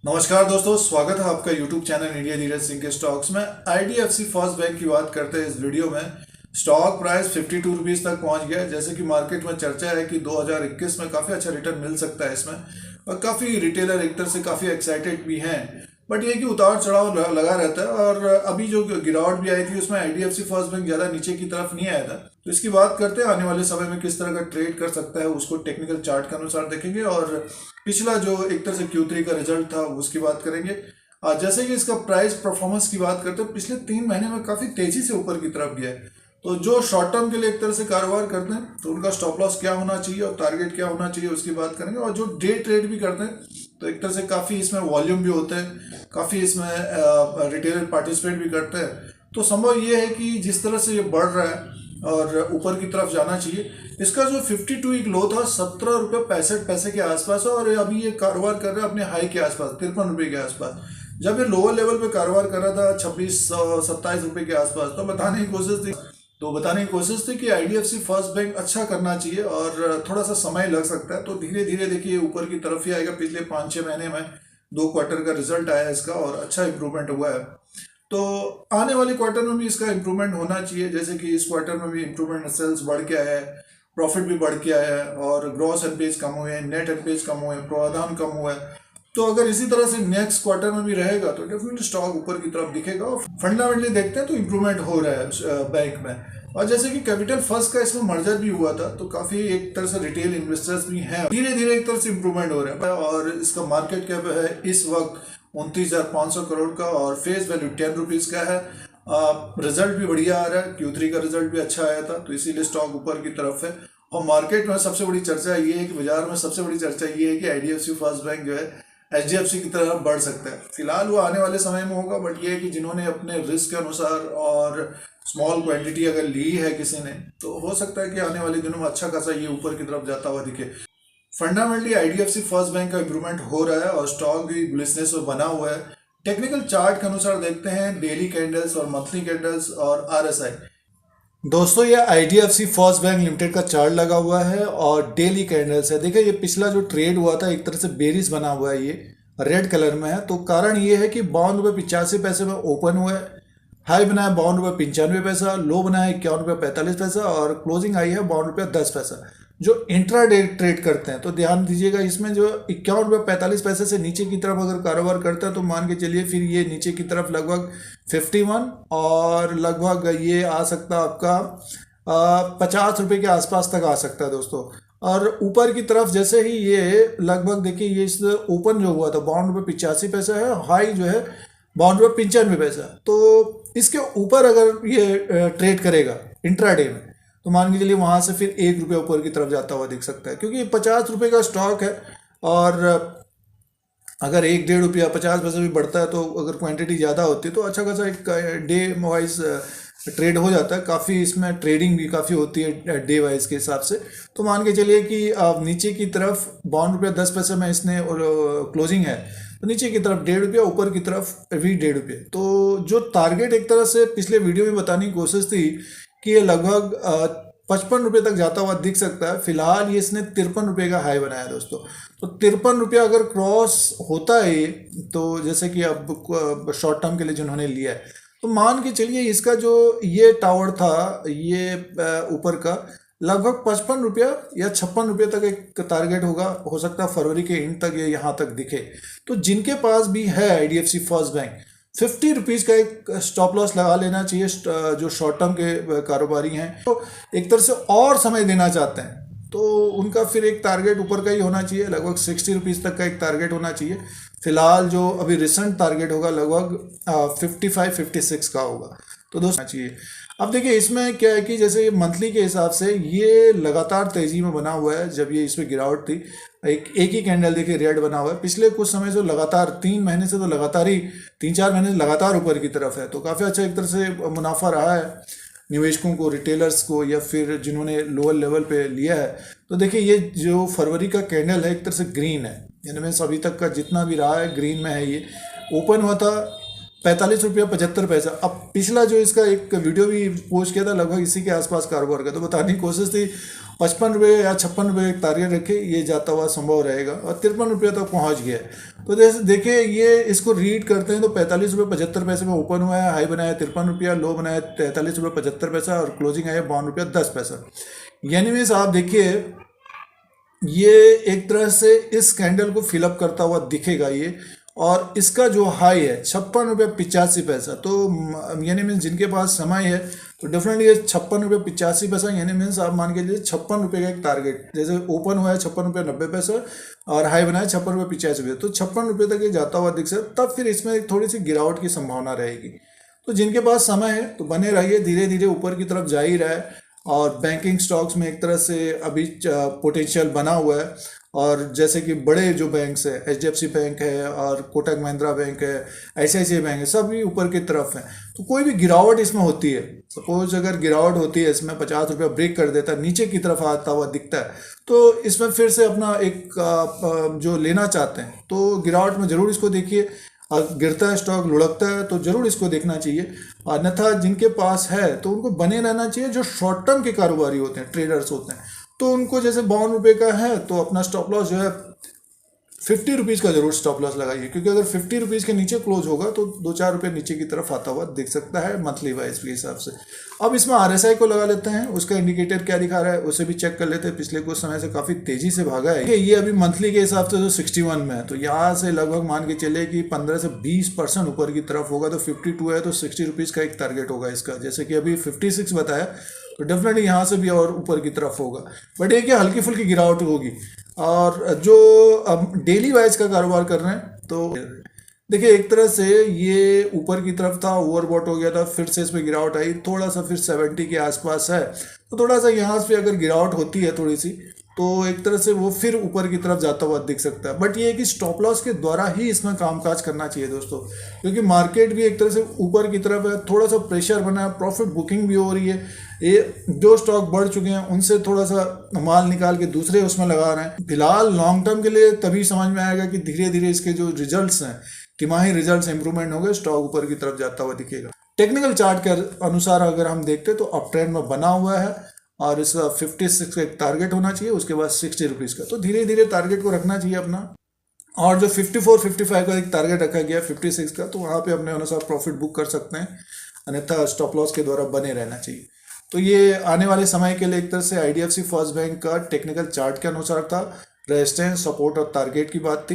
नमस्कार दोस्तों, स्वागत है आपका YouTube channel India Dheeraj Singh के स्टॉक्स में। IDFC फर्स्ट बैंक की बात करते हैं इस वीडियो में। स्टॉक प्राइस 52 रुपीज़ तक पहुंच गया है। जैसे कि मार्केट में चर्चा है कि 2021 में काफ़ी अच्छा रिटर्न मिल सकता है इसमें, और काफ़ी रिटेलर एक तरह से काफ़ी एक्साइटेड भी हैं। बट ये कि उतार चढ़ाव लगा रहता है, और अभी जो गिरावट भी आई थी उसमें IDFC फर्स्ट बैंक ज़्यादा नीचे की तरफ नहीं आया था। तो इसकी बात करते हैं आने वाले समय में किस तरह का ट्रेड कर सकता है, उसको टेक्निकल चार्ट के अनुसार देखेंगे, और पिछला जो एक तरह से Q3 का रिजल्ट था उसकी बात करेंगे। जैसे कि इसका प्राइस परफॉर्मेंस की बात करते हैं, पिछले 3 महीने में काफ़ी तेज़ी से ऊपर की तरफ गया है। तो जो शॉर्ट टर्म के लिए एक तरह से कारोबार करते हैं तो उनका स्टॉप लॉस क्या होना चाहिए और टारगेट क्या होना चाहिए उसकी बात करेंगे। और जो डे ट्रेड भी करते हैं तो एक तरह से काफ़ी इसमें वॉल्यूम भी होते हैं, काफ़ी इसमें रिटेलर पार्टिसिपेट भी करते हैं। तो संभव ये है कि जिस तरह से ये बढ़ रहा है और ऊपर की तरफ जाना चाहिए। इसका जो 52 वीक लो था 17 रुपये 65 पैसे के आसपास है, और अभी ये कारोबार कर रहा है अपने हाई के आसपास 53 रुपये के आसपास। जब ये लोअर लेवल पे कारोबार कर रहा था 26-27 रुपये के आसपास, तो बताने की कोशिश थी कि IDFC फर्स्ट बैंक अच्छा करना चाहिए और थोड़ा सा समय लग सकता है। तो धीरे धीरे देखिए ऊपर की तरफ ही आएगा। पिछले 5-6 महीने में 2 क्वार्टर का रिजल्ट आया इसका और अच्छा इंप्रूवमेंट हुआ है। तो आने वाले क्वार्टर में भी इसका इंप्रूवमेंट होना चाहिए। जैसे कि इस क्वार्टर में भी इंप्रूवमेंट, सेल्स बढ़ के आया है, प्रॉफिट भी बढ़ के आया है, और ग्रॉस एनपीएज कम हुए हैं, नेट एनपीएज कम हुए हैं, प्रावधान कम हुआ है। तो अगर इसी तरह से नेक्स्ट क्वार्टर में भी रहेगा तो डेफिनेटली स्टॉक ऊपर की तरफ दिखेगा। और फंडामेंटली देखते हैं तो इंप्रूवमेंट हो रहा है बैंक में। और जैसे कि कैपिटल फर्स्ट का इसमें मर्जर भी हुआ था, तो काफी एक तरह से रिटेल इन्वेस्टर्स भी हैं, धीरे धीरे एक तरह से इंप्रूवमेंट हो रहा है। और इसका मार्केट कैप है इस वक्त 29,500 करोड़ का, और फेस वैल्यू 10 रुपीज़ का है। रिजल्ट भी बढ़िया आ रहा है, Q3 का रिजल्ट भी अच्छा आया था, तो इसीलिए स्टॉक ऊपर की तरफ है। और मार्केट में सबसे बड़ी चर्चा ये है कि बाजार में सबसे बड़ी चर्चा ये है कि IDFC फर्स्ट बैंक जो है HDFC की तरफ बढ़ सकता है। फिलहाल वो आने वाले समय में होगा, बट ये है कि जिन्होंने अपने रिस्क के अनुसार और स्मॉल क्वांटिटी अगर ली है किसी ने, तो हो सकता है कि आने वाले दिनों में अच्छा खासा ये ऊपर की तरफ जाता हुआ दिखे। फंडामेंटली IDFC फर्स्ट बैंक का इंप्रूवमेंट हो रहा है और स्टॉक भी बुलिशनेस में बना हुआ है। टेक्निकल चार्ट के अनुसार देखते हैं डेली कैंडल्स और मंथली कैंडल्स और RSI। दोस्तों, ये IDFC फर्स्ट बैंक लिमिटेड का चार्ट लगा हुआ है और डेली कैंडल्स है। देखिए, ये पिछला जो ट्रेड हुआ था एक तरह से बेरिश बना हुआ है, ये रेड कलर में है। तो कारण ये है कि 52 रुपये 85 पैसे में ओपन हुआ है, हाई बनाया 52 रुपये 95 पैसा, लो बनाया 51 रुपये 45 पैसा, और क्लोजिंग आई है 52 रुपये 10 पैसा। जो इंट्रा डे ट्रेड करते हैं तो ध्यान दीजिएगा, इसमें जो 51 रुपये 45 पैसे से नीचे की तरफ अगर कारोबार करता है तो मान के चलिए फिर ये नीचे की तरफ लगभग 51, और लगभग ये आ सकता है आपका 50 रुपये के आसपास तक आ सकता है दोस्तों। और ऊपर की तरफ जैसे ही ये लगभग देखिए, ये इस ओपन जो हुआ था 52 रुपये 85 पैसा है, हाई जो है 52 रुपये 95 पैसा। तो इसके ऊपर अगर ये ट्रेड करेगा इंट्राडे में तो मान के चलिए वहाँ से फिर 1 रुपये ऊपर की तरफ जाता हुआ दिख सकता है, क्योंकि 50 रुपये का स्टॉक है। और अगर 1-1.5 रुपया 50 पैसे भी बढ़ता है तो अगर क्वांटिटी ज़्यादा होती है तो अच्छा खासा एक डे वाइज ट्रेड हो जाता है। काफ़ी इसमें ट्रेडिंग भी काफ़ी होती है डे वाइज के हिसाब से। तो मान के चलिए कि नीचे की तरफ 52 रुपये 10 पैसे में इसने क्लोजिंग है, तो नीचे की तरफ 1.5 रुपया, ऊपर की तरफ भी 1.5 रुपये। तो जो टारगेट एक तरह से पिछले वीडियो में बताने की कोशिश थी कि ये लगभग 55 रुपये तक जाता हुआ दिख सकता है। फिलहाल ये इसने 53 रुपये का हाई बनाया दोस्तों। तो 53 रुपया अगर क्रॉस होता है ये, तो जैसे कि अब शॉर्ट टर्म के लिए जिन्होंने लिया है तो मान के चलिए इसका जो ये टावर था ये ऊपर का लगभग 55 रुपया या 56 रुपये तक एक टारगेट होगा। हो सकता है फरवरी के एंड तक ये यहाँ तक दिखे। तो जिनके पास भी है IDFC फर्स्ट बैंक, 50 रुपीज़ का एक स्टॉप लॉस लगा लेना चाहिए। जो शॉर्ट टर्म के कारोबारी हैं तो एक तरह से और समय देना चाहते हैं तो उनका फिर एक टारगेट ऊपर का ही होना चाहिए, लगभग 60 रुपीज़ तक का एक टारगेट होना चाहिए। फिलहाल जो अभी रिसेंट टारगेट होगा लगभग 55-56 का होगा, तो दोस्तों चाहिए। अब देखिए इसमें क्या है कि जैसे मंथली के हिसाब से ये लगातार तेजी में बना हुआ है। जब ये इसमें गिरावट थी, एक ही कैंडल देखिए रेड बना हुआ है। पिछले कुछ समय से लगातार 3 महीने से तो लगातार ही 3-4 महीने से लगातार ऊपर की तरफ है। तो काफ़ी अच्छा एक तरह से मुनाफा रहा है निवेशकों को, रिटेलर्स को, या फिर जिन्होंने लोअर लेवल पे लिया है। तो देखिए ये जो फरवरी का कैंडल है एक तरह से ग्रीन है, यानी अभी तक का जितना भी रहा है ग्रीन में है। ये ओपन हुआ था ₹45.75। अब पिछला जो इसका एक वीडियो भी पोस्ट किया था लगभग इसी के आसपास कारोबार का, तो बताने की कोशिश थी ₹55 या ₹56 एक टारगेट रखे, ये जाता हुआ संभव रहेगा और ₹53 तक पहुंच गया है। तो जैसे देखिए ये इसको रीड करते हैं तो ₹45.75 में ओपन हुआ है, हाई बनाया ₹53, लो बनाया ₹43.75 और क्लोजिंग आया ₹52.10। यानी मीन्स आप देखिए ये एक तरह से इस कैंडल को फिलअप करता हुआ दिखेगा ये, और इसका जो हाई है ₹56.85। तो यानी मीन्स जिनके पास समय है तो डेफिनेटली ये ₹56.85, यानी मीन्स आप मान के चलिए ₹56 का एक टारगेट, जैसे ओपन हुआ है ₹56.90 और हाई बनाया ₹56.85, तो ₹56 तक ये जाता हुआ दिख सकता, तब फिर इसमें थोड़ी सी गिरावट की संभावना रहेगी। तो जिनके पास समय है तो बने रहिए, धीरे धीरे ऊपर की तरफ जा ही रहा है। और बैंकिंग स्टॉक्स में एक तरह से अभी पोटेंशियल बना हुआ है, और जैसे कि बड़े जो बैंक्स है, HDFC बैंक है और कोटक महिंद्रा बैंक है, ICICI बैंक है, सभी ऊपर की तरफ हैं। तो कोई भी गिरावट इसमें होती है, सपोज अगर गिरावट होती है इसमें ₹50 ब्रेक कर देता है, नीचे की तरफ आता हुआ दिखता है, तो इसमें फिर से अपना एक जो लेना चाहते हैं तो गिरावट में ज़रूर इसको देखिए। और गिरता है स्टॉक, लुढ़कता है तो जरूर इसको देखना चाहिए। अन्यथा जिनके पास है तो उनको बने रहना चाहिए। जो शॉर्ट टर्म के कारोबारी होते हैं, ट्रेडर्स होते हैं, तो उनको जैसे ₹52 का है तो अपना स्टॉप लॉस जो है ₹50 का जरूर स्टॉप लॉस लगाइए, क्योंकि अगर ₹50 के नीचे क्लोज होगा तो 2-4 रुपये नीचे की तरफ आता हुआ दिख सकता है मंथली वाइज के हिसाब से। अब इसमें RSI को लगा लेते हैं, उसका इंडिकेटर क्या दिखा रहा है उसे भी चेक कर लेते हैं। पिछले कुछ समय से काफ़ी तेजी से भागा है, ये अभी मंथली के हिसाब से जो 61 में है, तो यहाँ से लगभग मान के चले कि 15 से 20% ऊपर की तरफ होगा। तो 52 है तो ₹60 का एक टारगेट होगा इसका, जैसे कि अभी 56 बताया, तो डेफिनेटली यहाँ से भी और ऊपर की तरफ होगा। बट ये क्या हल्की फुल्की गिरावट होगी। और जो अब डेली वाइज का कारोबार कर रहे हैं तो देखिए एक तरह से ये ऊपर की तरफ था, ओवरबॉट हो गया था, फिर से इसमें गिरावट आई, थोड़ा सा फिर 70 के आसपास है, तो थोड़ा सा यहाँ से अगर गिरावट होती है थोड़ी सी तो एक तरह से वो फिर ऊपर की तरफ जाता हुआ दिख सकता है। बट ये है कि स्टॉप लॉस के द्वारा ही इसमें कामकाज करना चाहिए दोस्तों, क्योंकि मार्केट भी एक तरह से ऊपर की तरफ है, थोड़ा सा प्रेशर बना है, प्रॉफिट बुकिंग भी हो रही है। ये जो स्टॉक बढ़ चुके हैं उनसे थोड़ा सा माल निकाल के दूसरे उसमें लगा रहे हैं। फिलहाल लॉन्ग टर्म के लिए तभी समझ में आएगा कि धीरे धीरे इसके जो रिजल्ट्स हैं, तिमाही रिजल्ट्स इंप्रूवमेंट होंगे, स्टॉक ऊपर की तरफ जाता हुआ दिखेगा। टेक्निकल चार्ट के अनुसार अगर हम देखते हैं तो अप ट्रेंड में बना हुआ है और इसका 56 का एक टारगेट होना चाहिए, उसके बाद ₹60 का, तो धीरे धीरे टारगेट को रखना चाहिए अपना। और जो 54-55 का एक टारगेट रखा गया 56 का, तो वहाँ पे अपने अनुसार प्रॉफिट बुक कर सकते हैं, अन्यथा स्टॉप लॉस के द्वारा बने रहना चाहिए। तो ये आने वाले समय के लिए एक तरह से IDFC फर्स्ट बैंक का टेक्निकल चार्ट के अनुसार था, रेजिस्टेंस, सपोर्ट और टारगेट की बात थी।